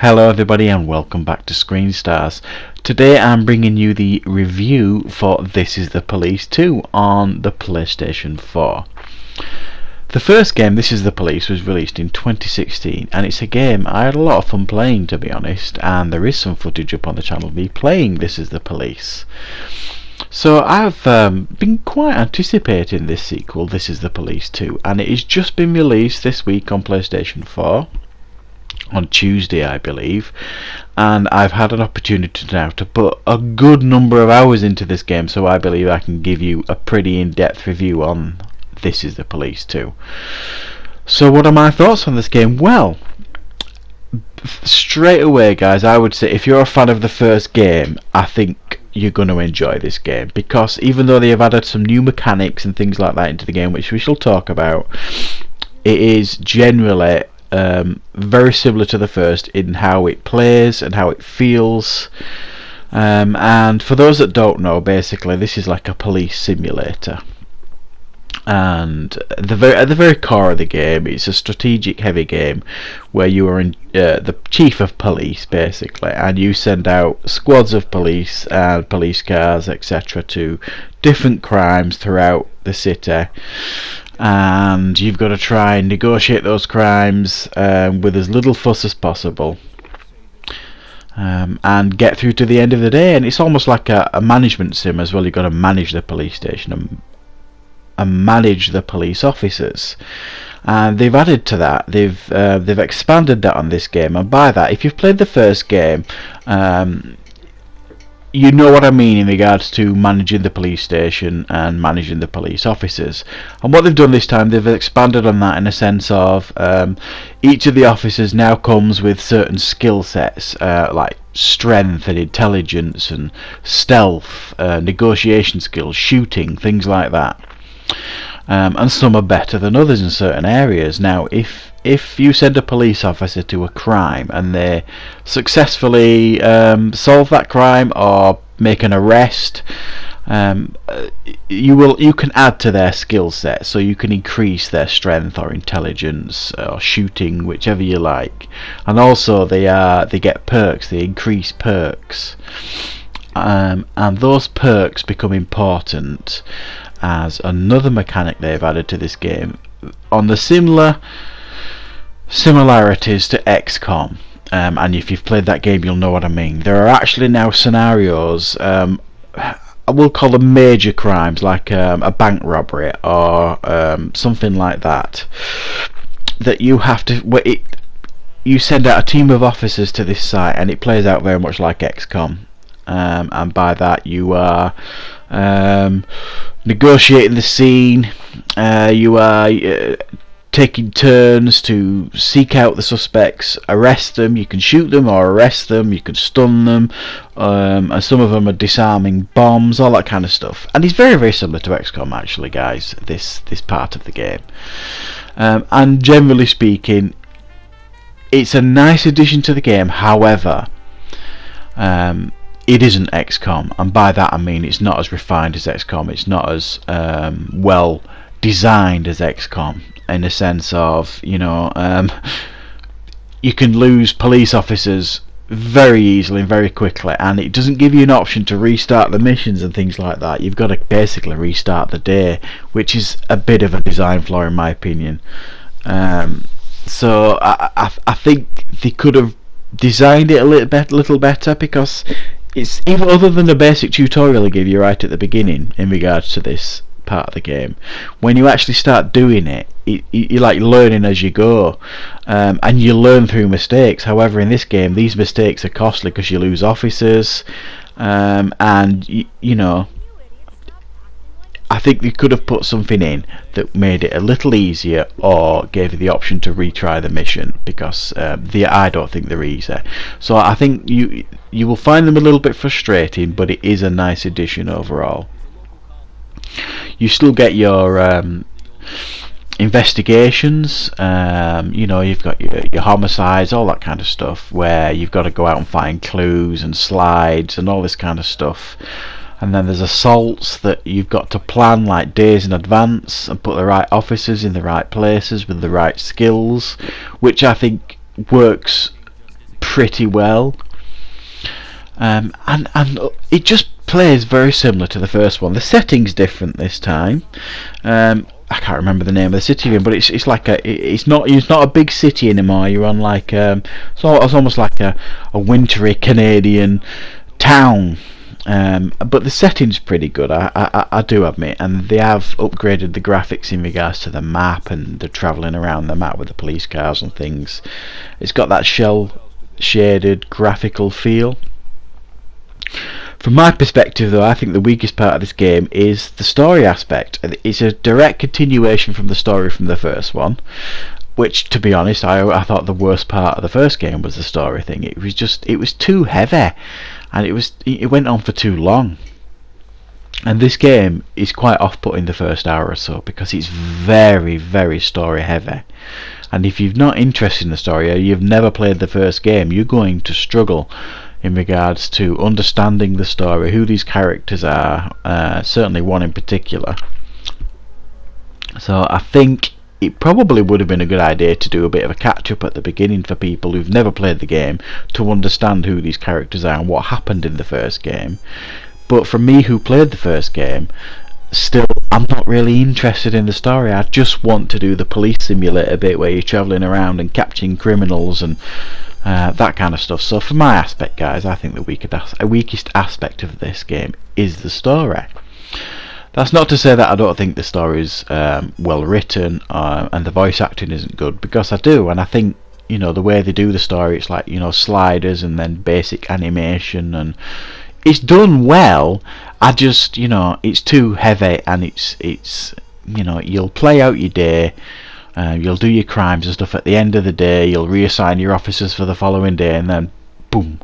Hello everybody and welcome back to Screen Stars. Today I'm bringing you the review for This Is the Police 2 on the PlayStation 4. The first game, This Is the Police, was released in 2016 and it's a game I had a lot of fun playing, to be honest, and there is some footage up on the channel of me playing This Is the Police. So I've been quite anticipating this sequel, This Is the Police 2, and it has just been released this week on PlayStation 4. On Tuesday, I believe, and I've had an opportunity now to put a good number of hours into this game, so I believe I can give you a pretty in-depth review on This Is the Police 2. So what are my thoughts on this game? Well, straight away guys, I would say if you're a fan of the first game, I think you're going to enjoy this game, because even though they have added some new mechanics and things like that into the game, which we shall talk about, it is generally very similar to the first in how it plays and how it feels, and for those that don't know, basically this is like a police simulator, and at the very core of the game, it's a strategic heavy game where you are the chief of police basically, and you send out squads of police and police cars etc. to different crimes throughout the city, and you've got to try and negotiate those crimes with as little fuss as possible, and get through to the end of the day. And it's almost like a management sim as well. You've got to manage the police station and manage the police officers, and they've added to that, they've expanded that on this game, and by that, if you've played the first game, you know what I mean in regards to managing the police station and managing the police officers. And what they've done this time, they've expanded on that in a sense of each of the officers now comes with certain skill sets, like strength and intelligence and stealth, negotiation skills, shooting, things like that. And some are better than others in certain areas. Now if you send a police officer to a crime and they successfully solve that crime or make an arrest, you can add to their skill set, so you can increase their strength or intelligence or shooting, whichever you like. And also they get perks, they increase perks, and those perks become important as another mechanic they've added to this game on the similarities to XCOM, and if you've played that game you'll know what I mean. There are actually now scenarios, I will call them major crimes, like a bank robbery or something like that, that you have to you send out a team of officers to this site, and it plays out very much like XCOM, and by that you are negotiating the scene, you are taking turns to seek out the suspects, arrest them. You can shoot them or arrest them, you can stun them, and some of them are disarming bombs, all that kind of stuff. And it's very, very similar to XCOM actually guys, this part of the game, and generally speaking it's a nice addition to the game. However, it isn't XCOM, and by that I mean it's not as refined as XCOM, it's not as well designed as XCOM, in the sense of, you know, you can lose police officers very easily and very quickly, and it doesn't give you an option to restart the missions and things like that. You've got to basically restart the day, which is a bit of a design flaw in my opinion. So I think they could have designed it a little better, because it's, even other than the basic tutorial they give you right at the beginning in regards to this part of the game, when you actually start doing it, you're like learning as you go, and you learn through mistakes. However, in this game these mistakes are costly because you lose officers, and you know, I think they could have put something in that made it a little easier, or gave you the option to retry the mission, because I don't think they're easy. So I think you will find them a little bit frustrating, but it is a nice addition overall. You still get your investigations, you know, you've got your homicides, all that kind of stuff, where you've got to go out and find clues and slides and all this kind of stuff. And then there's assaults that you've got to plan like days in advance and put the right officers in the right places with the right skills, which I think works pretty well. And it just plays very similar to the first one. The setting's different this time. I can't remember the name of the city, but it's like it's not a big city anymore. You're on like it's almost like a wintry Canadian town. But the setting's pretty good, I do admit, and they have upgraded the graphics in regards to the map, and they're travelling around the map with the police cars and things. It's got that shell shaded graphical feel. From my perspective though, I think the weakest part of this game is the story aspect. It's a direct continuation from the story from the first one, which, to be honest, I thought the worst part of the first game was the story thing. It was too heavy, and it went on for too long. And this game is quite off-putting the first hour or so, because it's very, very story heavy. And if you're not interested in the story, or you've never played the first game, you're going to struggle in regards to understanding the story, who these characters are, certainly one in particular. So I think it probably would have been a good idea to do a bit of a catch-up at the beginning for people who've never played the game, to understand who these characters are and what happened in the first game. But for me, who played the first game, still, I'm not really interested in the story. I just want to do the police simulator bit where you're travelling around and catching criminals and that kind of stuff. So for my aspect, guys, I think the weakest aspect of this game is the story. That's not to say that I don't think the story is well written and the voice acting isn't good, because I do, and I think, you know, the way they do the story, it's like, you know, sliders and then basic animation, and it's done well. I just, you know, it's too heavy, and it's you know, you'll play out your day. You'll do your crimes and stuff at the end of the day, you'll reassign your officers for the following day, and then boom,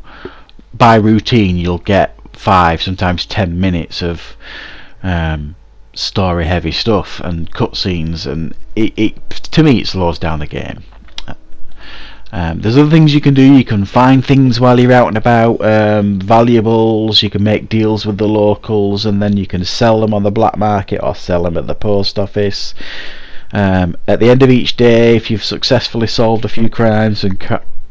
by routine you'll get 5, sometimes 10 minutes of story heavy stuff and cutscenes, and it to me it slows down the game. There's other things you can do. You can find things while you're out and about, valuables. You can make deals with the locals, and then you can sell them on the black market or sell them at the post office. At the end of each day, if you've successfully solved a few crimes and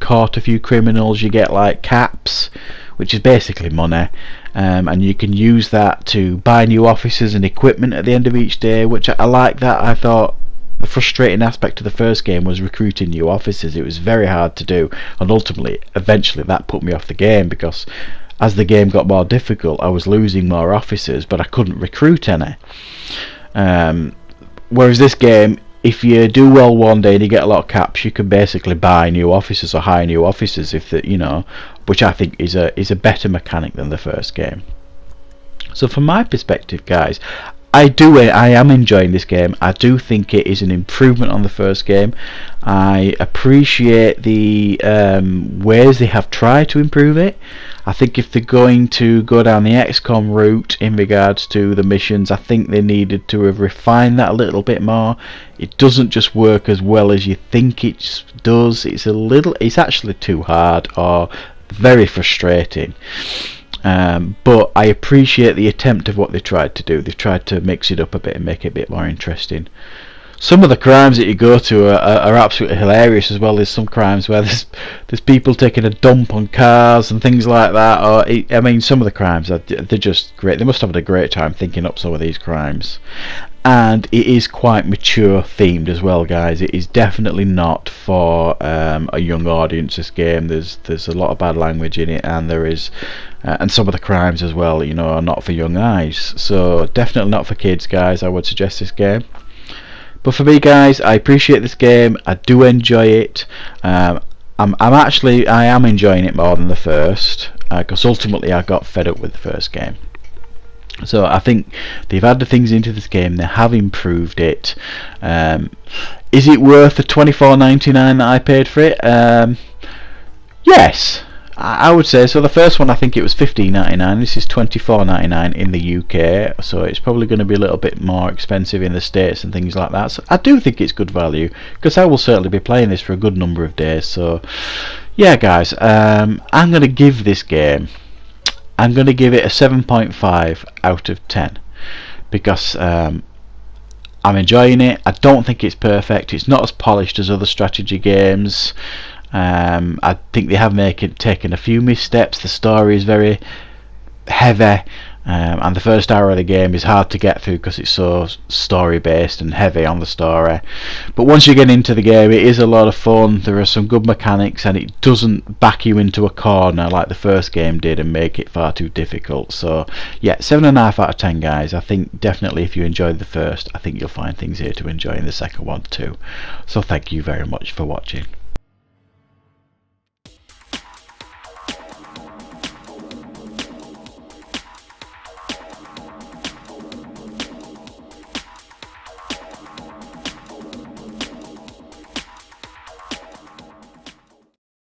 caught a few criminals, you get like caps, which is basically money, and you can use that to buy new officers and equipment at the end of each day, which I like that. I thought the frustrating aspect of the first game was recruiting new officers. It was very hard to do, and eventually that put me off the game, because as the game got more difficult, I was losing more officers, but I couldn't recruit any. Whereas this game, if you do well one day and you get a lot of caps, you can basically buy new officers or hire new officers, you know, which I think is a better mechanic than the first game. So from my perspective, guys, I am enjoying this game. I do think it is an improvement on the first game. I appreciate the ways they have tried to improve it. I think if they're going to go down the XCOM route in regards to the missions, I think they needed to have refined that a little bit more. It doesn't just work as well as you think it does. It's actually too hard or very frustrating. But I appreciate the attempt of what they tried to do. They've tried to mix it up a bit and make it a bit more interesting. Some of the crimes that you go to are absolutely hilarious as well. There's some crimes where there's people taking a dump on cars and things like that. I mean, some of the crimes they're just great. They must have had a great time thinking up some of these crimes. And it is quite mature themed as well, guys. It is definitely not for a young audience, this game. There's a lot of bad language in it, and there is and some of the crimes as well, you know, are not for young eyes. So definitely not for kids, guys. I would suggest this game. But for me, guys, I appreciate this game. I do enjoy it. I am enjoying it more than the first, because ultimately I got fed up with the first game. So I think they've added things into this game. They have improved it. Is it worth the $24.99 that I paid for it? Yes, I would say so. The first one, I think it was $15.99. This is $24.99 in the UK, so it's probably going to be a little bit more expensive in the States and things like that. So I do think it's good value, because I will certainly be playing this for a good number of days. So yeah, guys, I'm going to give this game, I'm going to give it a 7.5 out of 10, because I'm enjoying it. I don't think it's perfect. It's not as polished as other strategy games. I think they have taken a few missteps. The story is very heavy, and the first hour of the game is hard to get through because it's so story based and heavy on the story. But once you get into the game, it is a lot of fun. There are some good mechanics, and it doesn't back you into a corner like the first game did and make it far too difficult. So yeah, 7.5 out of 10, guys. I think definitely if you enjoyed the first, I think you'll find things here to enjoy in the second one too. So thank you very much for watching.